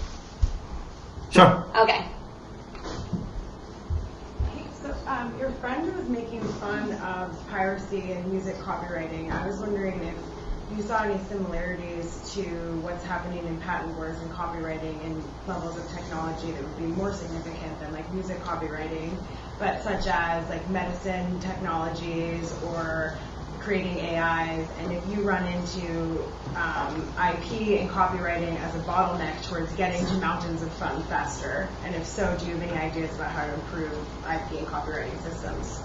Sure. Okay. So your friend was making fun of piracy and music copywriting. I was wondering if you saw any similarities to what's happening in patent wars and copywriting in levels of technology that would be more significant than music copywriting, but such as medicine technologies or creating AIs, and if you run into IP and copywriting as a bottleneck towards getting to mountains of fun faster, and if so, do you have any ideas about how to improve IP and copywriting systems? Does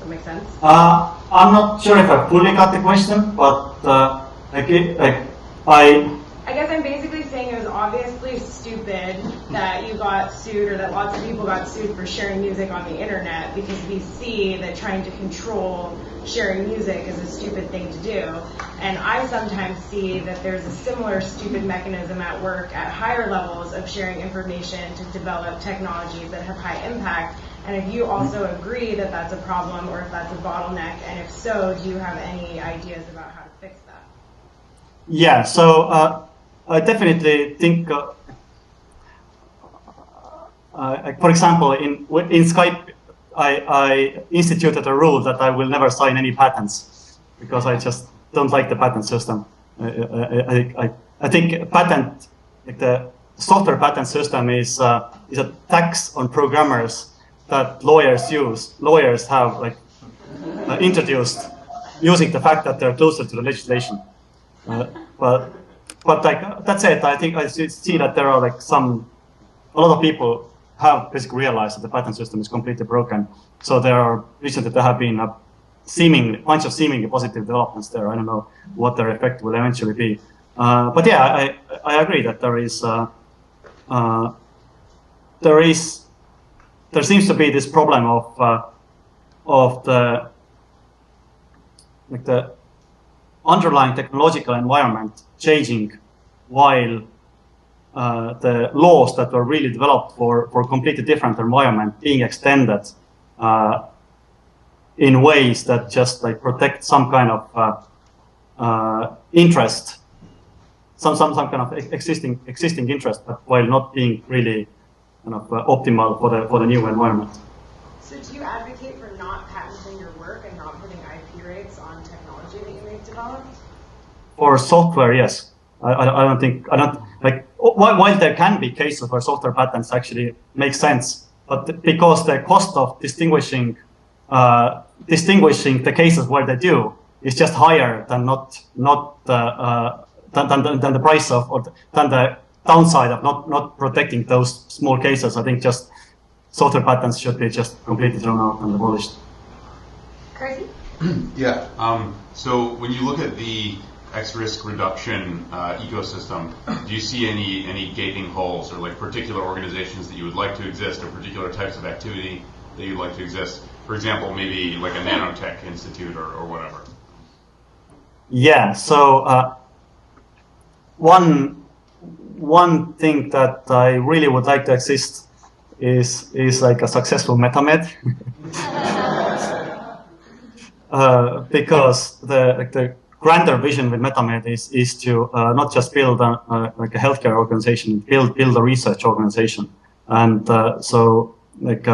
that make sense? I'm not sure if I fully got the question, but I guess I'm basically saying it was obviously stupid that you got sued or that lots of people got sued for sharing music on the internet because we see that trying to control sharing music is a stupid thing to do. And I sometimes see that there's a similar stupid mechanism at work at higher levels of sharing information to develop technologies that have high impact. And if you also agree that that's a problem or if that's a bottleneck, and if so, do you have any ideas about how to fix that? Yeah, so I definitely think, for example, in Skype, I instituted a rule that I will never sign any patents because I just don't like the patent system. I think patent, like the software patent system is a tax on programmers that lawyers use. Lawyers have like introduced using the fact that they're closer to the legislation. But like that said, I think I see that there are like a lot of people have basically realized that the patent system is completely broken. So recently there have been a bunch of seemingly positive developments there. I don't know what their effect will eventually be. But yeah, I agree that there seems to be this problem of the underlying technological environment changing while the laws that were really developed for a completely different environment being extended in ways that just like protect some kind of interest, some kind of existing interest, but while not being really kind of optimal for the new environment. So do you advocate for not patenting your work and not putting IP rates on technology that you may develop? For software, yes. I don't like while there can be cases where software patents actually make sense, but because the cost of distinguishing the cases where they do is just higher than than the price of or than the downside of not protecting those small cases. I think just software patents should be just completely thrown out and abolished. Crazy? Yeah. So when you look at the X-risk reduction ecosystem, do you see any gaping holes or like particular organizations that you would like to exist or particular types of activity that you'd like to exist? For example, maybe like a nanotech institute or whatever. Yeah. So one thing that I really would like to exist is like a successful MetaMed. Because the grander vision with MetaMed is to not just build like a healthcare organization, build a research organization, and so like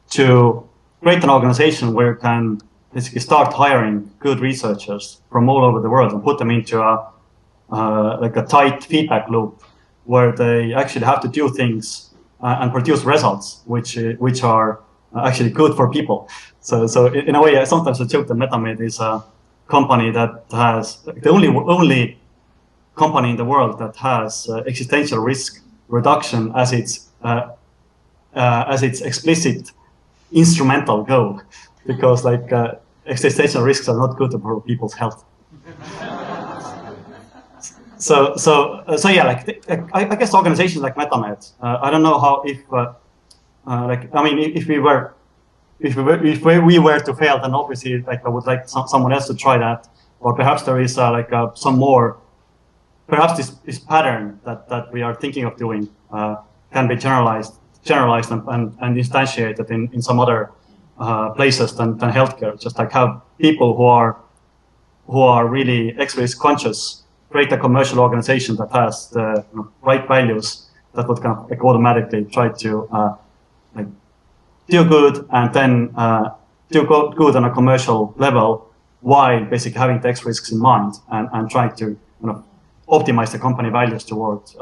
to create an organization where you can basically start hiring good researchers from all over the world and put them into like a tight feedback loop where they actually have to do things and produce results which are actually good for people. So in a way, sometimes I joke that MetaMed is a company that has the only company in the world that has existential risk reduction as its explicit instrumental goal, because like existential risks are not good for people's health. So yeah, like I guess organizations like MetaMed. I don't know how like I mean if we were to fail, then obviously like I would like someone else to try that, or perhaps there is some more. Perhaps this pattern that we are thinking of doing can be generalized and instantiated in some other places than healthcare. Just like have people who are really X-risk conscious create a commercial organization that has the right values that would kind of like automatically try to like do good and then do good on a commercial level while basically having the X-risks in mind and trying to optimize the company values towards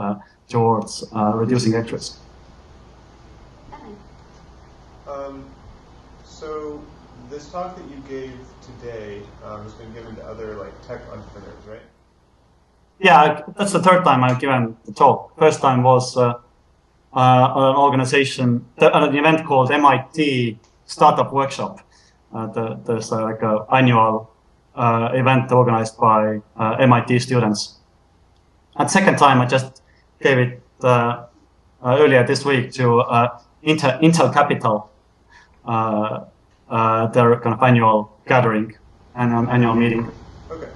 reducing X-risk. So this talk that you gave today has been given to other like tech entrepreneurs, right? Yeah, that's the third time I've given the talk. First time was an organization, an event called MIT Startup Workshop. There's like an annual event organized by MIT students. And second time I just gave it earlier this week to Intel Capital, their kind of annual gathering and annual meeting. Okay,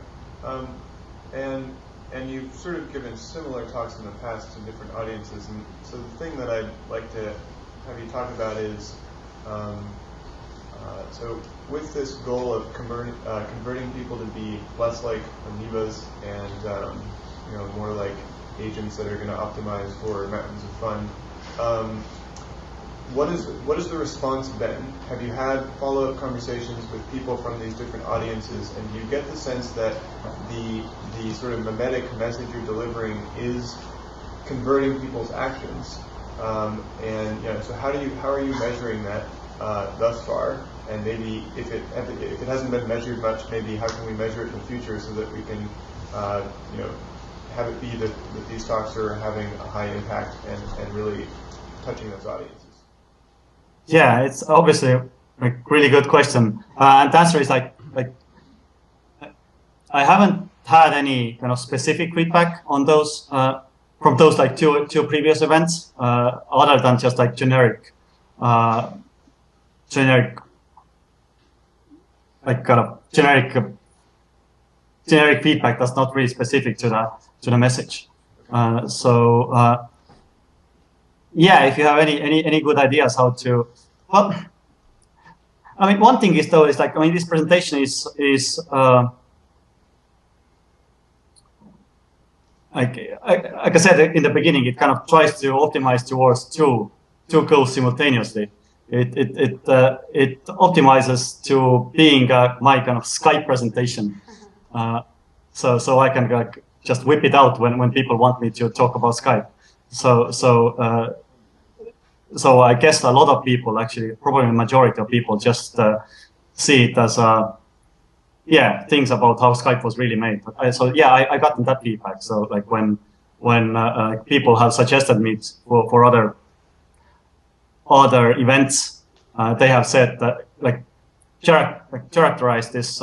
and you've sort of given similar talks in the past to different audiences, and so the thing that I'd like to have you talk about is, so with this goal of converting people to be less like amoebas and more like agents that are going to optimize for mountains of fun. What is the response been? Have you had follow-up conversations with people from these different audiences, and do you get the sense that the sort of mimetic message you're delivering is converting people's actions? So how are you measuring that thus far? And maybe if it hasn't been measured much, maybe how can we measure it in the future so that we can have it be that these talks are having a high impact and really touching those audiences? Yeah, it's obviously a really good question, and the answer is like I haven't had any kind of specific feedback on those from those like two previous events, other than just like generic feedback that's not really specific to the message. Yeah, if you have any good ideas how to, well, I mean, one thing is though is like, I mean, this presentation is like I said in the beginning, it kind of tries to optimize towards two goals simultaneously. It optimizes to being my kind of Skype presentation, so I can like just whip it out when people want me to talk about Skype. So I guess a lot of people, actually, probably the majority of people, just see it as things about how Skype was really made. I gotten that feedback. So like when people have suggested me for other events, they have said that characterize this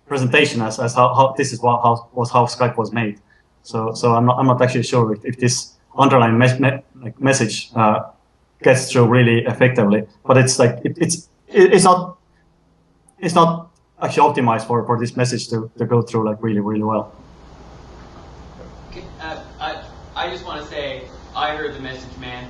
presentation as how this is how Skype was made. So I'm not actually sure if this underlying message gets through really effectively, but it's like it's not actually optimized for this message to go through like really well. I just want to say I heard the message, man.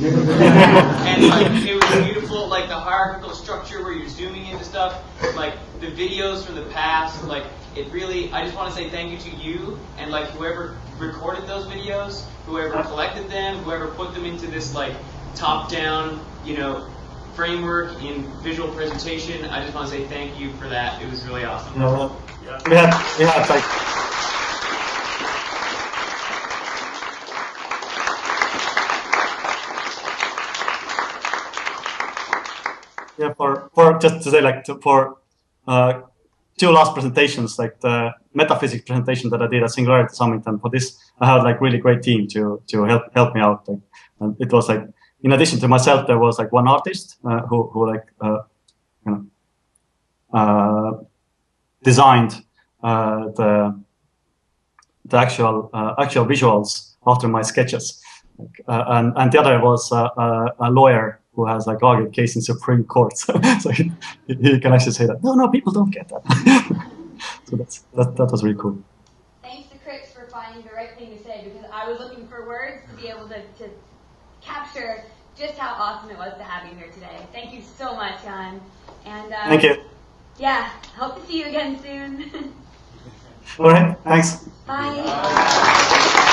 And like it was beautiful, like the hierarchical structure where you're zooming into stuff, like the videos from the past, like it really, I just want to say thank you to you and like whoever recorded those videos, whoever collected them, whoever put them into this like top-down, framework in visual presentation. I just want to say thank you for that. It was really awesome. We had like for just to say like for two last presentations, like the metaphysics presentation that I did at Singularity Summit, and for this I had like really great team to help me out. Like, and it was like in addition to myself, there was like one artist who designed the actual visuals after my sketches, and the other was a lawyer who has like argued case in Supreme Court, so he can actually say that no, people don't get that. So that was really cool. Thanks to Chris for finding the right thing to say, because I was looking for words to be able to capture just how awesome it was to have you here today. Thank you so much, Jaan. And thank you. Yeah, hope to see you again soon. All right, thanks. Bye.